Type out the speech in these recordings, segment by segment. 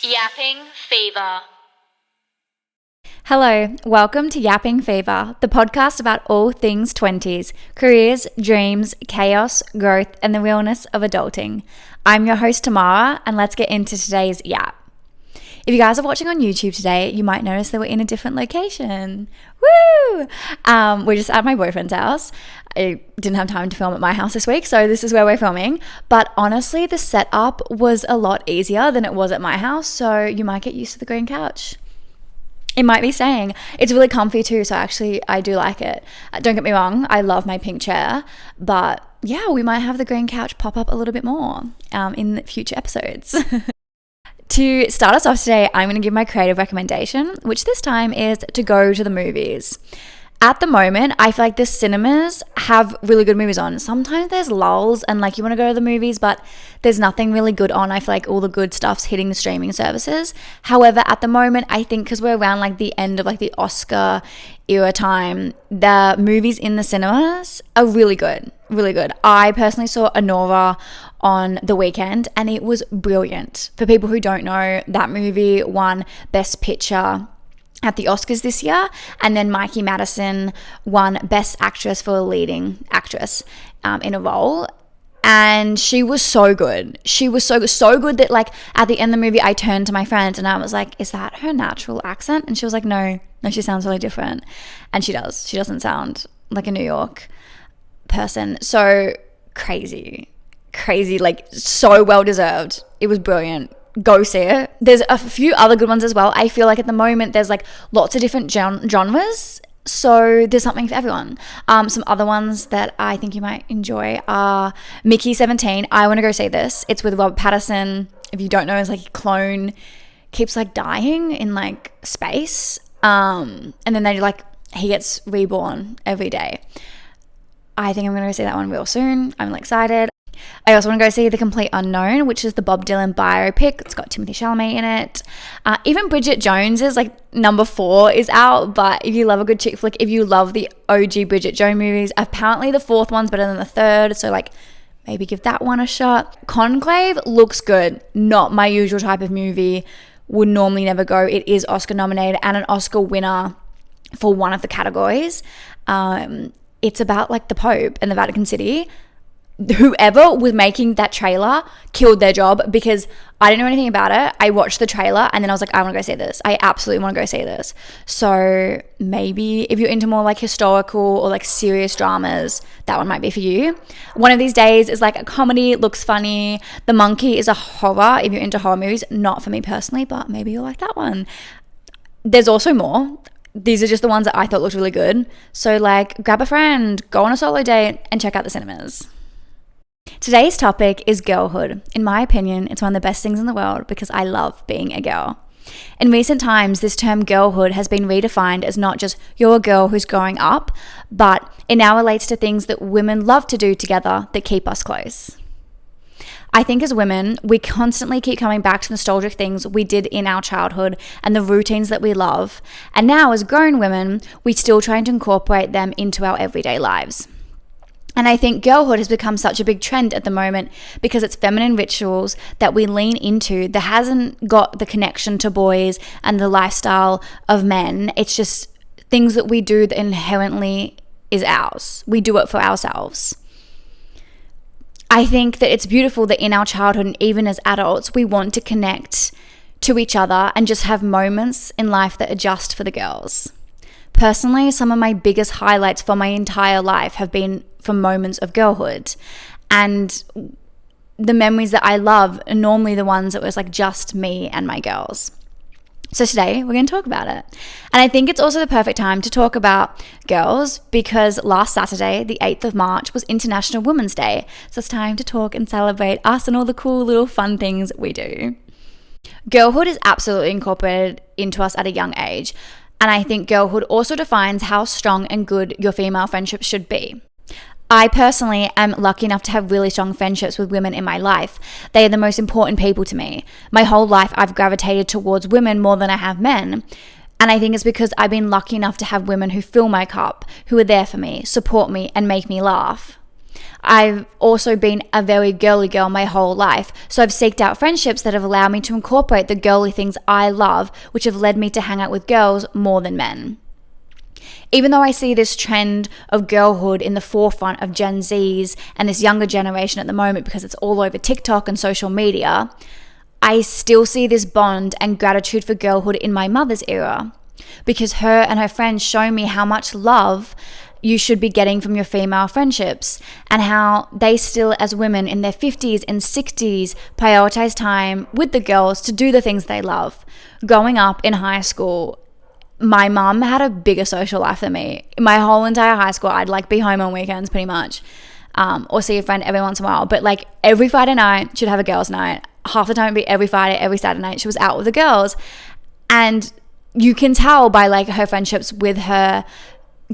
Yapping Fever. Hello, welcome to Yapping Fever, the podcast about all things 20s, careers, dreams, chaos, growth, and the realness of adulting. I'm your host Tamara, and let's get into today's yap. If you guys are watching on YouTube today, you might notice that we're in a different location. Woo! We're just at my boyfriend's house. I didn't have time to film at my house this week, so this is where we're filming. But honestly, the setup was a lot easier than it was at my house, so you might get used to the green couch. It might be staying. It's really comfy too, so actually I do like it. Don't get me wrong, I love my pink chair, but yeah, we might have the green couch pop up a little bit more in future episodes. To start us off today, I'm going to give my creative recommendation, which this time is to go to the movies. At the moment, I feel like the cinemas have really good movies on. Sometimes there's lulls and like you want to go to the movies, but there's nothing really good on. I feel like all the good stuff's hitting the streaming services. However, at the moment, I think because we're around like the end of like the Oscar era time, the movies in the cinemas are really good, really good. I personally saw Anora on the weekend and it was brilliant. For people who don't know, that movie won Best Picture at the Oscars this year, and then Mikey Madison won Best Actress for a leading actress in a role, and she was so good. She was so good that like at the end of the movie I turned to my friend and I was like, is that her natural accent? And she was like, no, she sounds really different. And she doesn't sound like a New York person. So crazy, like so well deserved. It was brilliant. Go see it. There's a few other good ones as well. I feel like at the moment there's like lots of different genres, so there's something for everyone. Some other ones that I think you might enjoy are Mickey 17. I want to go see this. It's with Robert Pattinson. If you don't know, it's like a clone keeps like dying in like space, and then he gets reborn every day. I think I'm gonna go see that one real soon. I'm like excited. I also want to go see The Complete Unknown, which is the Bob Dylan biopic. It's got Timothée Chalamet in it. Even Bridget Jones's like number 4 is out. But if you love a good chick flick, if you love the OG Bridget Jones movies, apparently the 4th one's better than the 3rd. So like maybe give that one a shot. Conclave looks good. Not my usual type of movie. Would normally never go. It is Oscar nominated and an Oscar winner for one of the categories. It's about like the Pope and the Vatican City. Whoever was making that trailer killed their job, because I didn't know anything about it. I watched the trailer and then I was like, I want to go see this. I absolutely want to go see this. So maybe if you're into more like historical or like serious dramas, that one might be for you. One of these days is like a comedy, looks funny. The Monkey is a horror. If you're into horror movies, not for me personally, but maybe you'll like that one. There's also more. These are just the ones that I thought looked really good. So like grab a friend, go on a solo date and check out the cinemas. Today's topic is girlhood. In my opinion, it's one of the best things in the world because I love being a girl. In recent times, this term girlhood has been redefined as not just you're a girl who's growing up, but it now relates to things that women love to do together that keep us close. I think as women, we constantly keep coming back to nostalgic things we did in our childhood and the routines that we love. And now as grown women, we still trying to incorporate them into our everyday lives. And I think girlhood has become such a big trend at the moment because it's feminine rituals that we lean into that hasn't got the connection to boys and the lifestyle of men. It's just things that we do that inherently is ours. We do it for ourselves. I think that it's beautiful that in our childhood and even as adults, we want to connect to each other and just have moments in life that are just for the girls. Personally, some of my biggest highlights for my entire life have been from moments of girlhood, and the memories that I love are normally the ones that was like just me and my girls. So today we're going to talk about it. And I think it's also the perfect time to talk about girls because last Saturday, the 8th of March, was International Women's Day. So it's time to talk and celebrate us and all the cool little fun things we do. Girlhood is absolutely incorporated into us at a young age. And I think girlhood also defines how strong and good your female friendships should be. I personally am lucky enough to have really strong friendships with women in my life. They are the most important people to me. My whole life I've gravitated towards women more than I have men. And I think it's because I've been lucky enough to have women who fill my cup, who are there for me, support me, and make me laugh. I've also been a very girly girl my whole life, so I've seeked out friendships that have allowed me to incorporate the girly things I love, which have led me to hang out with girls more than men. Even though I see this trend of girlhood in the forefront of Gen Zs and this younger generation at the moment because it's all over TikTok and social media, I still see this bond and gratitude for girlhood in my mother's era, because her and her friends show me how much love you should be getting from your female friendships, and how they still, as women in their 50s and 60s, prioritize time with the girls to do the things they love. Growing up in high school, my mum had a bigger social life than me. My whole entire high school, I'd like be home on weekends pretty much, or see a friend every once in a while. But like every Friday night, she'd have a girls' night. Half the time it'd be every Friday, every Saturday night, she was out with the girls. And you can tell by like her friendships with her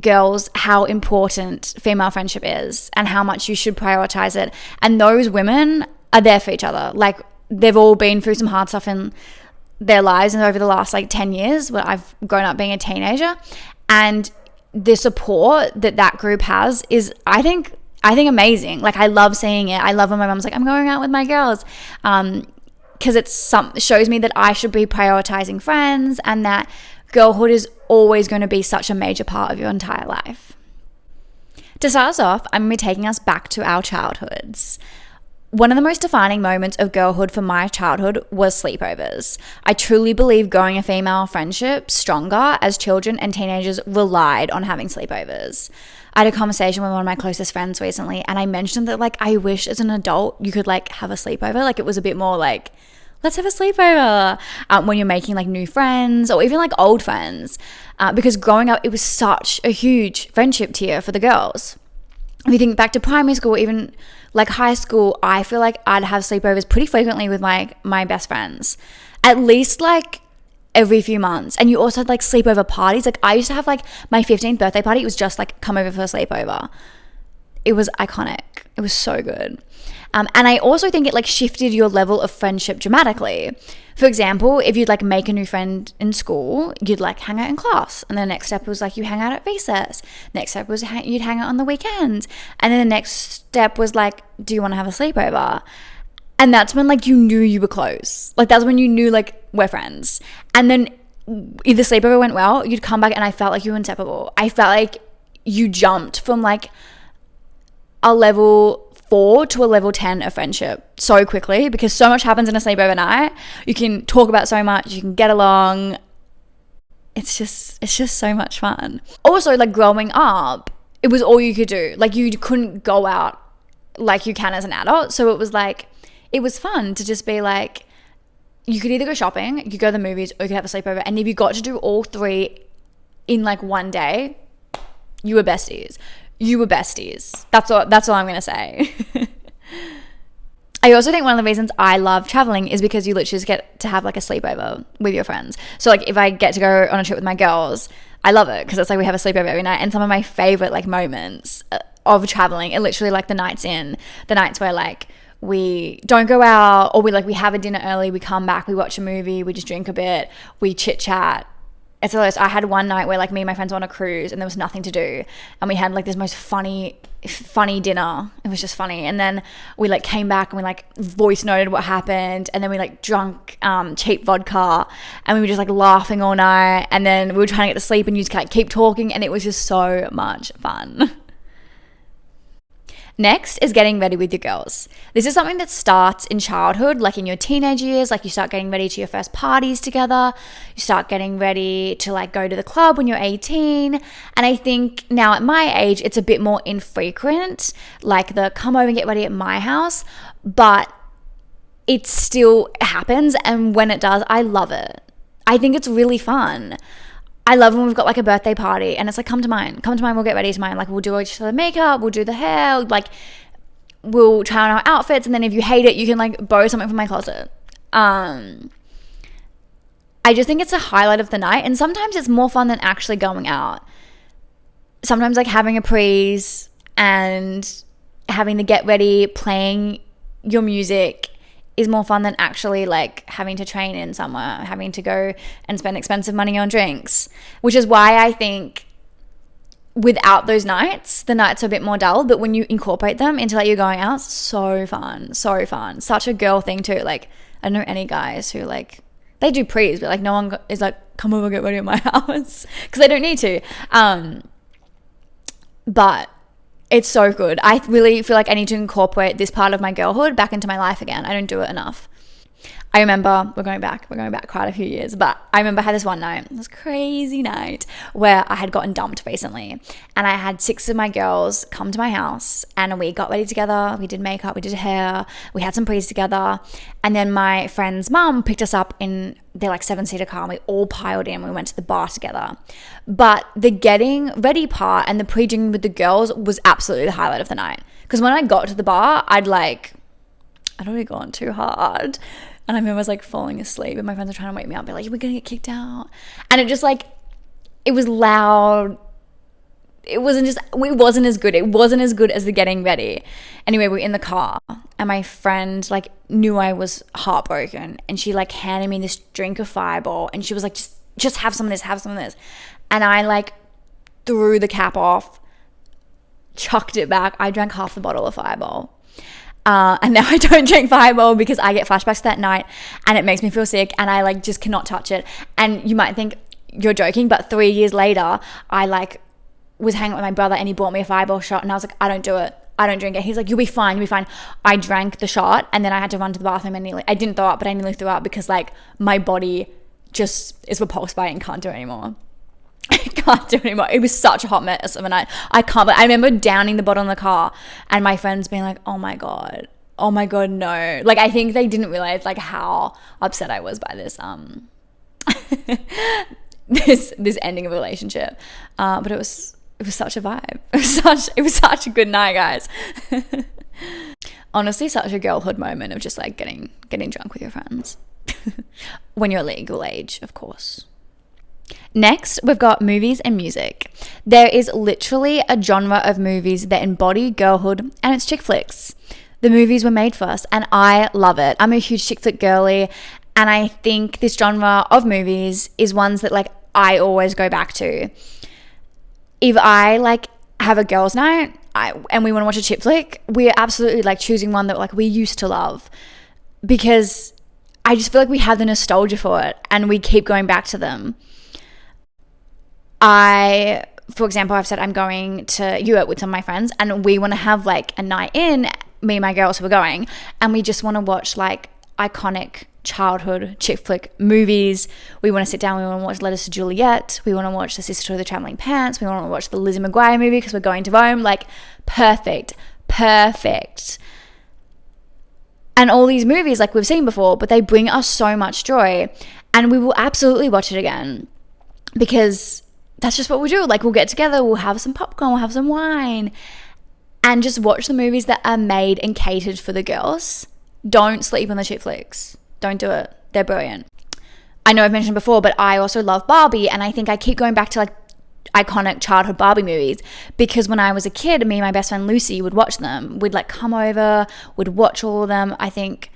girls how important female friendship is and how much you should prioritize it. And those women are there for each other. Like they've all been through some hard stuff in their lives and over the last like 10 years where I've grown up being a teenager, and the support that group has is I think amazing. Like I love seeing it. I love when my mom's like, I'm going out with my girls, because it shows me that I should be prioritizing friends, and that girlhood is always going to be such a major part of your entire life. To start us off, I'm going to be taking us back to our childhoods. One of the most defining moments of girlhood for my childhood was sleepovers. I truly believe growing a female friendship stronger as children and teenagers relied on having sleepovers. I had a conversation with one of my closest friends recently, and I mentioned that like I wish as an adult you could like have a sleepover. Like it was a bit more like, let's have a sleepover when you're making like new friends or even like old friends, because growing up it was such a huge friendship tier for the girls. If you think back to primary school, even like high school, I feel like I'd have sleepovers pretty frequently with my best friends, at least like every few months. And you also had like sleepover parties. Like I used to have like my 15th birthday party. It was just like come over for a sleepover. It was iconic. It was so good. And I also think it like shifted your level of friendship dramatically. For example, if you'd like make a new friend in school, you'd like hang out in class. And the next step was like you hang out at recess. Next step was you'd hang out on the weekends. And then the next step was like, do you want to have a sleepover? And that's when like you knew you were close. Like that's when you knew like we're friends. And then if the sleepover went well, you'd come back and I felt like you were inseparable. I felt like you jumped from like a level 4 to a level 10 of friendship so quickly, because so much happens in a sleepover night. You can talk about so much, you can get along. It's just so much fun. Also, like growing up, it was all you could do. Like you couldn't go out like you can as an adult. So it was like, it was fun to just be like, you could either go shopping, you could go to the movies, or you could have a sleepover. And if you got to do all three in like one day, you were besties. You were besties. That's all I'm going to say. I also think one of the reasons I love traveling is because you literally just get to have like a sleepover with your friends. So like if I get to go on a trip with my girls, I love it because it's like we have a sleepover every night. And some of my favorite like moments of traveling are literally like the nights where like we don't go out, or we have a dinner early, we come back, we watch a movie, we just drink a bit, we chit chat. It's hilarious. I had one night where like me and my friends were on a cruise and there was nothing to do, and we had like this most funny dinner. It was just funny. And then we like came back and we like voice noted what happened, and then we like drunk cheap vodka, and we were just like laughing all night, and then we were trying to get to sleep and you just like keep talking, and it was just so much fun. Next is getting ready with your girls. This is something that starts in childhood, like in your teenage years. Like you start getting ready to your first parties together. You start getting ready to like go to the club when you're 18. And I think now at my age, it's a bit more infrequent, like the come over and get ready at my house, but it still happens. And when it does, I love it. I think it's really fun. I love when we've got like a birthday party and it's like, come to mine, we'll get ready to mine. Like we'll do each other makeup, we'll do the hair, like we'll try on our outfits, and then if you hate it, you can like borrow something from my closet. I just think it's a highlight of the night, and sometimes it's more fun than actually going out. Sometimes like having a prees and having the get ready, playing your music is more fun than actually like having to train in somewhere, having to go and spend expensive money on drinks, which is why I think without those nights, the nights are a bit more dull, but when you incorporate them into like you're going out, so fun. Such a girl thing too. Like, I don't know any guys who like, they do pre's, but like no one is like, come over, get ready at my house, because they don't need to. But it's so good. I really feel like I need to incorporate this part of my girlhood back into my life again. I don't do it enough. I remember, we're going back quite a few years, but I remember I had this one night, this crazy night, where I had gotten dumped recently, and I had 6 of my girls come to my house, and we got ready together, we did makeup, we did hair, we had some pre's together, and then my friend's mum picked us up in their like 7-seater car, and we all piled in, we went to the bar together. But the getting ready part and the pre-drinking with the girls was absolutely the highlight of the night, because when I got to the bar, I'd already gone too hard. And I remember I was like falling asleep and my friends were trying to wake me up, be like, we're going to get kicked out. And it just like, it was loud. It wasn't as good. It wasn't as good as the getting ready. Anyway, we're in the car and my friend like knew I was heartbroken, and she like handed me this drink of Fireball, and she was like, just have some of this, And I like threw the cap off, chucked it back. I drank half the bottle of Fireball. And now I don't drink Fireball because I get flashbacks that night and it makes me feel sick, and I like just cannot touch it. And you might think you're joking, but 3 years later, I like was hanging out with my brother and he bought me a Fireball shot, and I was like, I don't do it. I don't drink it. He's like, you'll be fine. I drank the shot, and then I had to run to the bathroom and I didn't throw up, but I nearly threw up because like my body just is repulsed by it and can't do it anymore. I can't do it anymore. It was such a hot mess of a night. I remember downing the bottle in the car and my friends being like, oh my God, no. Like, I think they didn't realize like how upset I was by this, this ending of a relationship. But it was such a vibe. It was such a good night, guys. Honestly, such a girlhood moment of just like getting drunk with your friends. When you're legal age, of course. Next, we've got movies and music. There is literally a genre of movies that embody girlhood, and it's chick flicks. The movies were made for us, and I love it. I'm a huge chick flick girly, and I think this genre of movies is ones that like I always go back to. If I like have a girls' night and we want to watch a chick flick, we're absolutely like choosing one that like we used to love, because I just feel like we have the nostalgia for it and we keep going back to them. For example, I've said I'm going to Europe with some of my friends, and we want to have like a night in, me and my girls who are going, and we just want to watch like iconic childhood chick flick movies. We want to sit down, we want to watch Letters to Juliet, we want to watch The Sister of the Traveling Pants, we want to watch the Lizzie McGuire movie because we're going to Rome. Like, perfect. And all these movies like we've seen before, but they bring us so much joy, and we will absolutely watch it again because that's just what we do. Like, we'll get together, we'll have some popcorn, we'll have some wine, and just watch the movies that are made and catered for the girls. Don't sleep on the chick flicks. Don't do it. They're brilliant. I know I've mentioned before, but I also love Barbie, and I think I keep going back to like iconic childhood Barbie movies because when I was a kid, me and my best friend Lucy would watch them. We'd like come over, would watch all of them. I think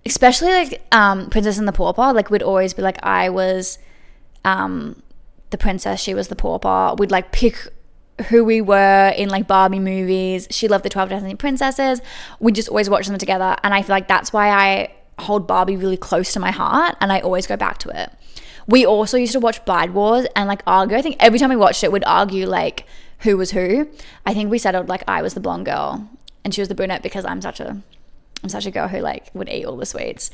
especially like Princess and the Pauper, like we'd always be like, I was the princess, she was the pauper. We'd like pick who we were in like Barbie movies. She loved the 12 Dancing Princesses. We just always watch them together, and I feel like that's why I hold Barbie really close to my heart, and I always go back to it. We also used to watch Bride Wars and like argue. I think every time we watched it, we'd argue like who was who. I think we settled like I was the blonde girl and she was the brunette because I'm such a girl who like would eat all the sweets.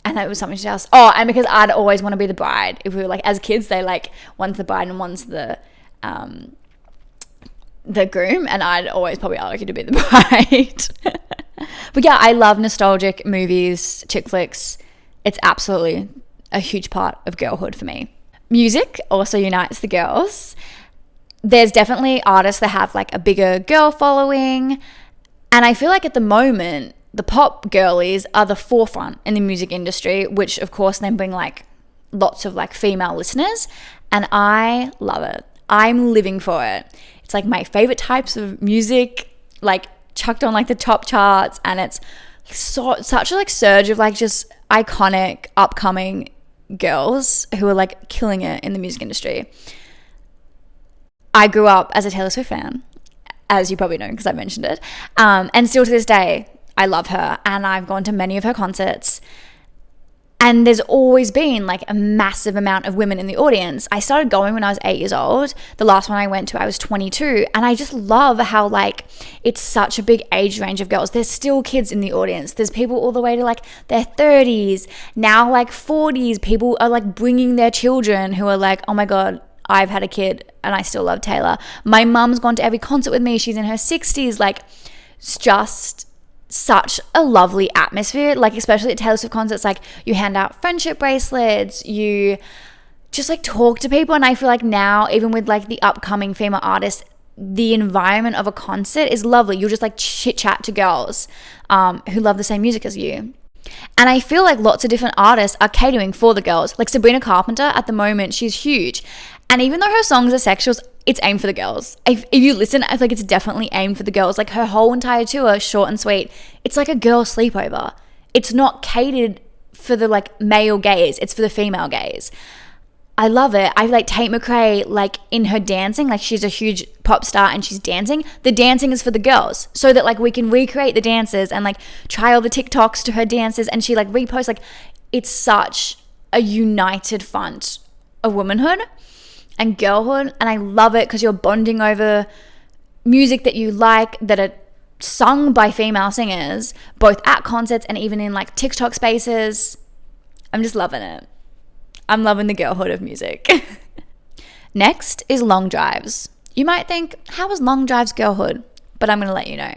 And that was something she asked. Oh, and because I'd always want to be the bride. If we were like, as kids, they like, one's the bride and one's the groom. And I'd always probably argue to be the bride. But yeah, I love nostalgic movies, chick flicks. It's absolutely a huge part of girlhood for me. Music also unites the girls. There's definitely artists that have like a bigger girl following. And I feel like at the moment, the pop girlies are the forefront in the music industry, which of course then bring like lots of like female listeners, and I love it. I'm living for it. It's like my favorite types of music, like chucked on like the top charts, and it's such a like surge of like just iconic upcoming girls who are like killing it in the music industry. I grew up as a Taylor Swift fan, as you probably know because I mentioned it. And still to this day, I love her and I've gone to many of her concerts. And there's always been like a massive amount of women in the audience. I started going when I was 8 years old. The last one I went to, I was 22. And I just love how like it's such a big age range of girls. There's still kids in the audience. There's people all the way to like their 30s, now like 40s. People are like bringing their children who are like, oh my God, I've had a kid and I still love Taylor. My mum's gone to every concert with me. She's in her 60s. Like, it's just such a lovely atmosphere, like especially at Taylor Swift concerts. Like, you hand out friendship bracelets, you just like talk to people. And I feel like now, even with like the upcoming female artists, the environment of a concert is lovely. You'll just like chit chat to girls who love the same music as you. And I feel like lots of different artists are catering for the girls. Like Sabrina Carpenter at the moment, she's huge. And even though her songs are sexual, it's aimed for the girls. If you listen, I feel like it's definitely aimed for the girls. Like her whole entire tour, short and sweet, it's like a girl sleepover. It's not catered for the like male gaze. It's for the female gaze. I love it. I like Tate McRae, like in her dancing, like she's a huge pop star and she's dancing. The dancing is for the girls so that like we can recreate the dances and like try all the TikToks to her dances. And she like reposts, like it's such a united front of womanhood and girlhood. And I love it because you're bonding over music that you like, that are sung by female singers, both at concerts and even in like TikTok spaces. I'm just loving it. I'm loving the girlhood of music. Next is long drives. You might think, how is long drives girlhood? But I'm going to let you know.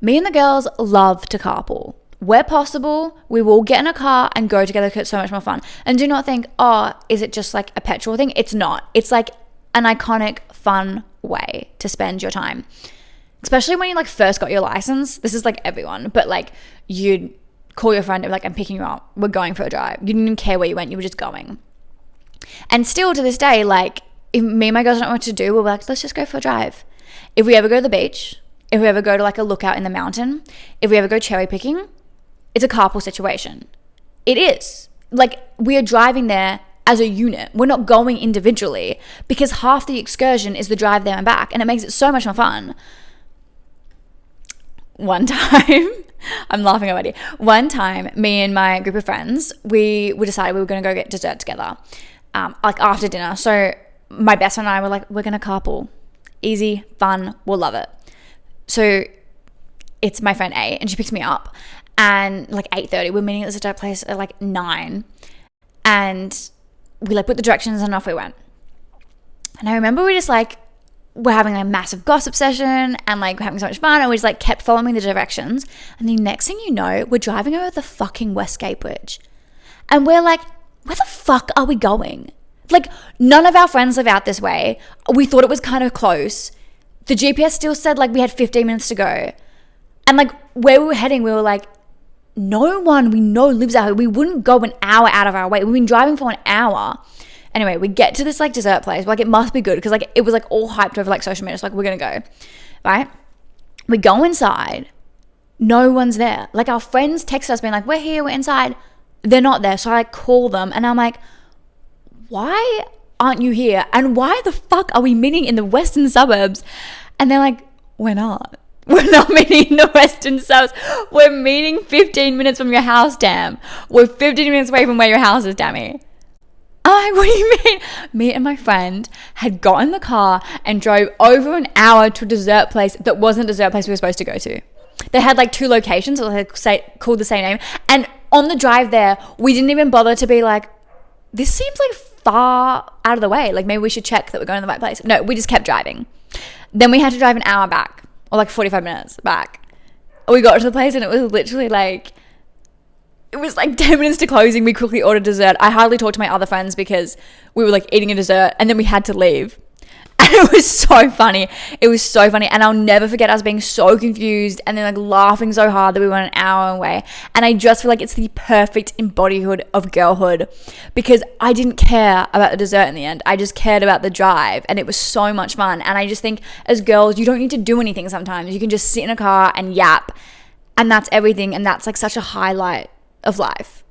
Me and the girls love to carpool. Where possible, we will get in a car and go together because it's so much more fun. And do not think, oh, is it just like a petrol thing? It's not. It's like an iconic, fun way to spend your time. Especially when you like first got your license. This is like everyone, but like you'd call your friend and be like, I'm picking you up. We're going for a drive. You didn't even care where you went. You were just going. And still to this day, like if me and my girls don't know what to do, we'll be like, let's just go for a drive. If we ever go to the beach, if we ever go to like a lookout in the mountain, if we ever go cherry picking, it's a carpool situation. It is. Like we are driving there as a unit. We're not going individually because half the excursion is the drive there and back. And it makes it so much more fun. One time, I'm laughing already. One time, me and my group of friends, we decided we were going to go get dessert together, like after dinner. So my best friend and I were like, we're going to carpool. Easy, fun, we'll love it. So it's my friend A, and she picks me up, and like 8:30, we're meeting at this dessert place at like 9, and we like put the directions and off we went. And I remember we just like, we're having a massive gossip session and like we're having so much fun, and we just like kept following the directions. And the next thing you know, we're driving over the fucking Westgate Bridge, and we're like, where the fuck are we going? Like none of our friends live out this way. We thought it was kind of close. The GPS still said like we had 15 minutes to go, and like where we were heading, we were like, no one we know lives out here. We wouldn't go an hour out of our way. We've been driving for an hour. Anyway, we get to this like dessert place. We're like, it must be good because like it was like all hyped over like social media. It's like, we're going to go, right? We go inside. No one's there. Like our friends text us being like, we're here, we're inside. They're not there. So I like call them and I'm like, why aren't you here? And why the fuck are we meeting in the western suburbs? And they're like, we're not. We're not meeting in the western suburbs. We're meeting 15 minutes from your house, damn. We're 15 minutes away from where your house is, dammy. What do you mean? Me and my friend had got in the car and drove over an hour to a dessert place that wasn't a dessert place we were supposed to go to. They had like two locations called the same name. And on the drive there, we didn't even bother to be like, this seems like far out of the way. Like maybe we should check that we're going to the right place. No, we just kept driving. Then we had to drive an hour back, or like 45 minutes back. We got to the place and it was literally like, it was like 10 minutes to closing. We quickly ordered dessert. I hardly talked to my other friends because we were like eating a dessert and then we had to leave. And it was so funny. It was so funny. And I'll never forget us being so confused and then like laughing so hard that we went an hour away. And I just feel like it's the perfect embodiment of girlhood because I didn't care about the dessert in the end. I just cared about the drive and it was so much fun. And I just think as girls, you don't need to do anything sometimes. You can just sit in a car and yap and that's everything. And that's like such a highlight of life.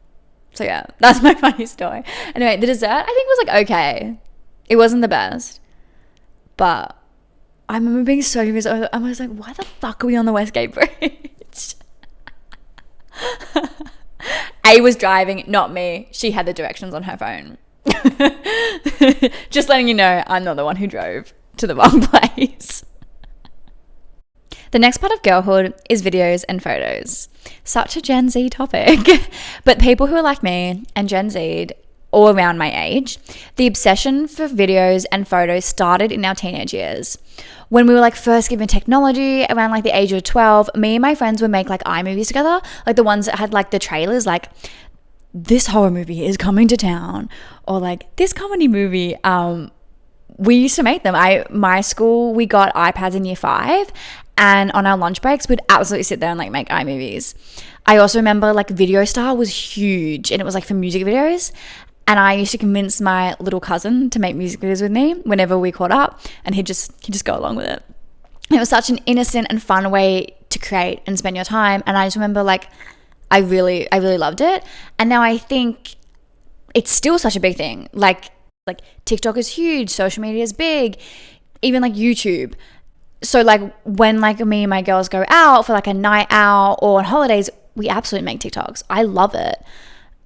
So yeah, that's my funny story. Anyway, the dessert I think was like okay. It wasn't the best. But I remember being so confused. I was like, why the fuck are we on the Westgate Bridge? A was driving, not me. She had the directions on her phone. Just letting you know, I'm not the one who drove to the wrong place. The next part of girlhood is videos and photos. Such a Gen Z topic. But people who are like me and Gen Z, all around my age, the obsession for videos and photos started in our teenage years. When we were like first given technology around like the age of 12, me and my friends would make like iMovies together, like the ones that had like the trailers, like this horror movie is coming to town, or like this comedy movie. We used to make them. My school, we got iPads in year 5, and on our lunch breaks we'd absolutely sit there and like make iMovies. I also remember like Video Star was huge, and it was like for music videos. And I used to convince my little cousin to make music videos with me whenever we caught up, and he'd just go along with it. It was such an innocent and fun way to create and spend your time. And I just remember like I really loved it. And now I think it's still such a big thing. Like TikTok is huge, social media is big, even like YouTube. So like when like me and my girls go out for like a night out or on holidays, we absolutely make TikToks. I love it.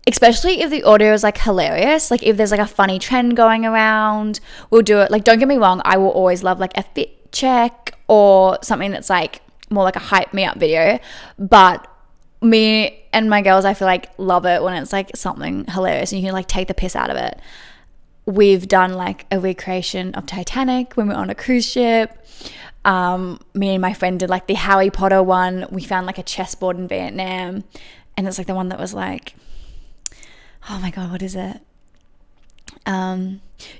Especially if the audio is like hilarious. Like if there's like a funny trend going around, we'll do it. Like don't get me wrong, I will always love like a fit check or something that's like more like a hype me up video. But me and my girls, I feel like love it when it's like something hilarious and you can like take the piss out of it. We've done like a recreation of Titanic when we were on a cruise ship. Me and my friend did like the Harry Potter one. We found like a chessboard in Vietnam, and it's like the one that was like, oh my God, what is it?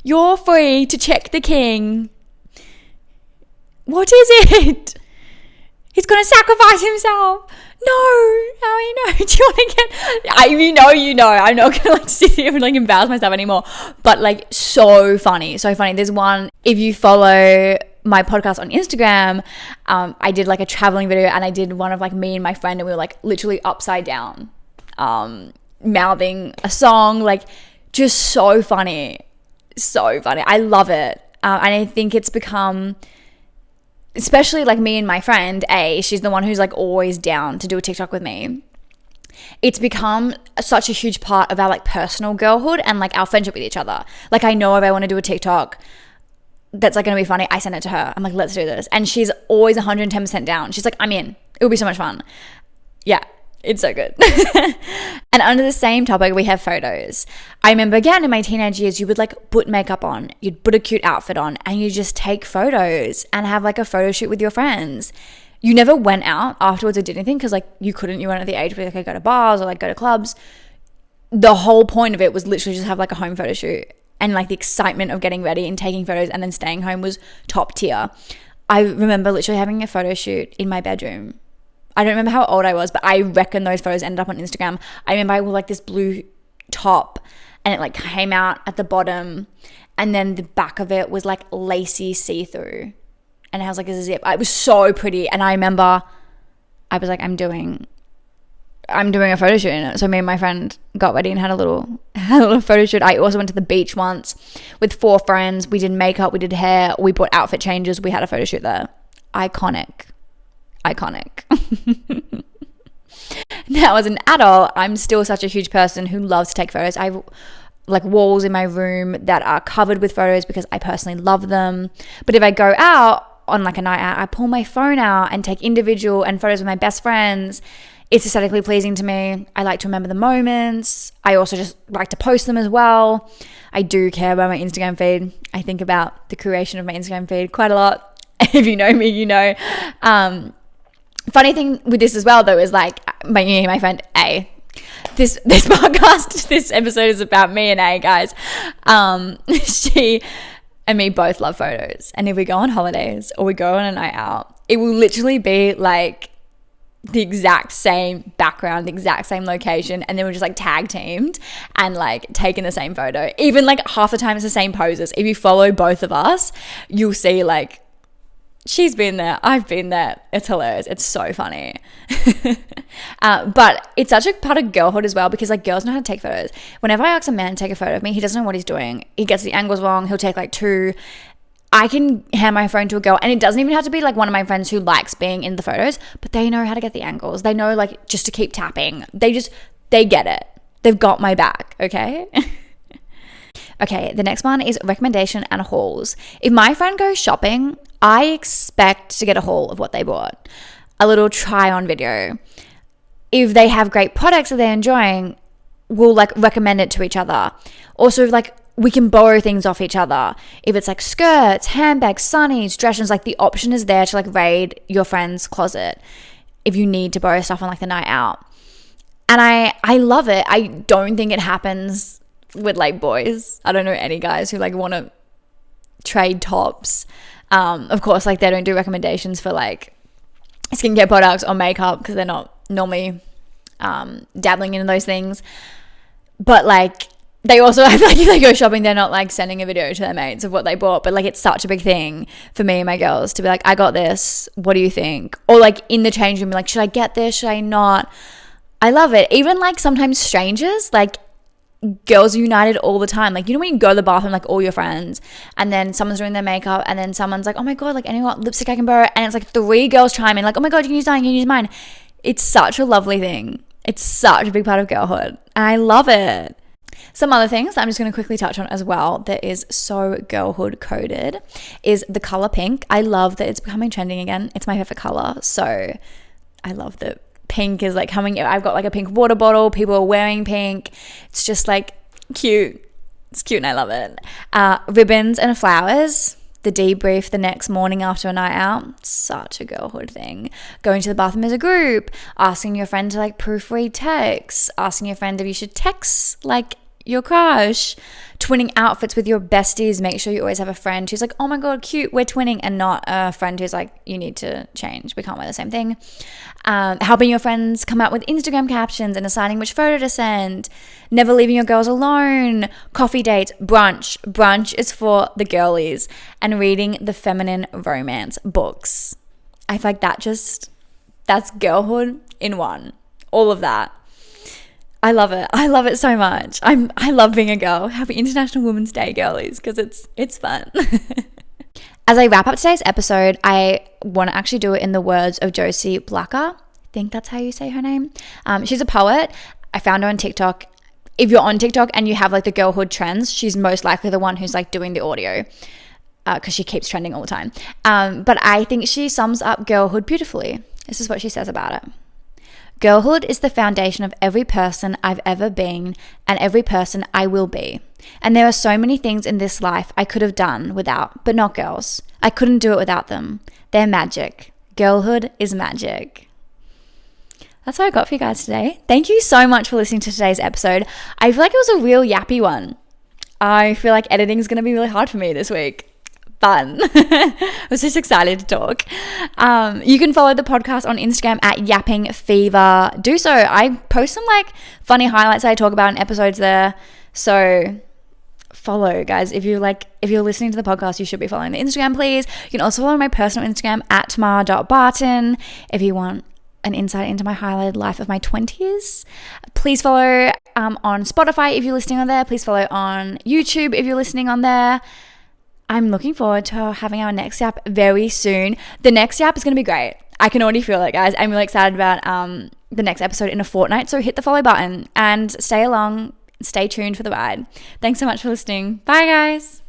You're free to check the king. What is it? He's going to sacrifice himself. No, Harry, no. Do you want to get... You know. I'm not going to like sit here and like embarrass myself anymore. But like so funny. There's one, if you follow my podcast on Instagram, I did like a traveling video, and I did one of like me and my friend, and we were like literally upside down. Mouthing a song, like just so funny. I love it. And I think it's become, especially like me and my friend she's the one who's like always down to do a TikTok with me. It's become such a huge part of our like personal girlhood and like our friendship with each other. Like I know if I want to do a TikTok that's like going to be funny, I send it to her. I'm like, let's do this. And she's always 110% down. She's like, I'm in. It will be so much fun. Yeah. It's so good. And under the same topic, we have photos. I remember again in my teenage years, you would like put makeup on, you'd put a cute outfit on, and you just take photos and have like a photo shoot with your friends. You never went out afterwards or did anything because like you weren't at the age where you could go to bars or like go to clubs. The whole point of it was literally just have like a home photo shoot, and like the excitement of getting ready and taking photos and then staying home was top tier. I remember literally having a photo shoot in my bedroom. I don't remember how old I was, but I reckon those photos ended up on Instagram. I remember I wore like this blue top, and it like came out at the bottom, and then the back of it was like lacy see-through, and it has like a zip. It was so pretty. And I remember I was like, I'm doing a photo shoot in it. So me and my friend got ready and had a little photo shoot. I also went to the beach once with 4 friends. We did makeup, we did hair, we bought outfit changes, we had a photo shoot there. Iconic. Now as an adult, I'm still such a huge person who loves to take photos. I have like walls in my room that are covered with photos because I personally love them. But if I go out on like a night out, I pull my phone out and take individual and photos with my best friends. It's aesthetically pleasing to me. I like to remember the moments. I also just like to post them as well. I do care about my Instagram feed. I think about the creation of my Instagram feed quite a lot. If you know me, you know. Funny thing with this as well though is like my friend A, this podcast, this episode is about me and A, guys. She and me both love photos, and if we go on holidays or we go on a night out, it will literally be like the exact same background, the exact same location, and then we're just like tag teamed and like taking the same photo. Even like half the time it's the same poses. If you follow both of us, you'll see like she's been there, I've been there. It's hilarious. It's so funny. But it's such a part of girlhood as well, because like girls know how to take photos. Whenever I ask a man to take a photo of me, he doesn't know what he's doing. He gets the angles wrong. He'll take like 2. I can hand my phone to a girl, and it doesn't even have to be like one of my friends who likes being in the photos, but they know how to get the angles. They know like just to keep tapping. They get it. They've got my back, okay? Okay, the next one is recommendation and hauls. If my friend goes shopping, I expect to get a haul of what they bought. A little try on video. If they have great products that they're enjoying, we'll like recommend it to each other. Also, like we can borrow things off each other. If it's like skirts, handbags, sunnies, dresses, like the option is there to like raid your friend's closet if you need to borrow stuff on like the night out. And I love it. I don't think it happens with like boys. I don't know any guys who like want to trade tops. Of course, like they don't do recommendations for like skincare products or makeup because they're not normally dabbling in those things. But like they also have like if they go shopping, they're not like sending a video to their mates of what they bought. But like it's such a big thing for me and my girls to be like, I got this, what do you think? Or like in the change room, like, should I get this, should I not? I love it. Even like sometimes strangers, like girls are united all the time. Like, you know when you go to the bathroom, like all your friends, and then someone's doing their makeup, and then someone's like, oh my god, like anyone got lipstick I can borrow? And it's like 3 girls chime in like, oh my god, you can use mine, you can use mine. It's such a lovely thing. It's such a big part of girlhood, and I love it. Some other things that I'm just going to quickly touch on as well that is so girlhood coded is the color pink. I love that it's becoming trending again. It's my favorite color, so I love that pink is like coming. I've got like a pink water bottle. People are wearing pink. It's just like cute. It's cute and I love it. Ribbons and flowers. The debrief the next morning after a night out. Such a girlhood thing. Going to the bathroom as a group. Asking your friend to like proofread texts. Asking your friend if you should text like your crush. Twinning outfits with your besties. Make sure you always have a friend who's like, oh my god, cute, we're twinning, and not a friend who's like, you need to change, we can't wear the same thing. Helping your friends come out with Instagram captions and deciding which photo to send. Never leaving your girls alone. Coffee dates. Brunch is for the girlies. And reading the feminine romance books. I feel like that's girlhood in one. All of that. I love it. I love it so much. I love being a girl. Happy International Women's Day, girlies, because it's fun. As I wrap up today's episode, I want to actually do it in the words of Josie Blacker. I think that's how you say her name. She's a poet. I found her on TikTok. If you're on TikTok and you have like the girlhood trends, she's most likely the one who's like doing the audio because she keeps trending all the time. But I think she sums up girlhood beautifully. This is what she says about it. Girlhood is the foundation of every person I've ever been and every person I will be. And there are so many things in this life I could have done without, but not girls. I couldn't do it without them. They're magic. Girlhood is magic. That's what I got for you guys today. Thank you so much for listening to today's episode. I feel like it was a real yappy one. I feel like editing is going to be really hard for me this week. Fun. I was just excited to talk. You can follow the podcast on Instagram at Yapping Fever. Do so. I post some like funny highlights that I talk about in episodes there. So follow, guys. If you're listening to the podcast, you should be following the Instagram, please. You can also follow my personal Instagram at tamara.barton if you want an insight into my highlighted life of my 20s. Please follow on Spotify if you're listening on there. Please follow on YouTube if you're listening on there. I'm looking forward to having our next yap very soon. The next yap is going to be great. I can already feel it, guys. I'm really excited about the next episode in a fortnight. So hit the follow button and stay tuned for the ride. Thanks so much for listening. Bye, guys.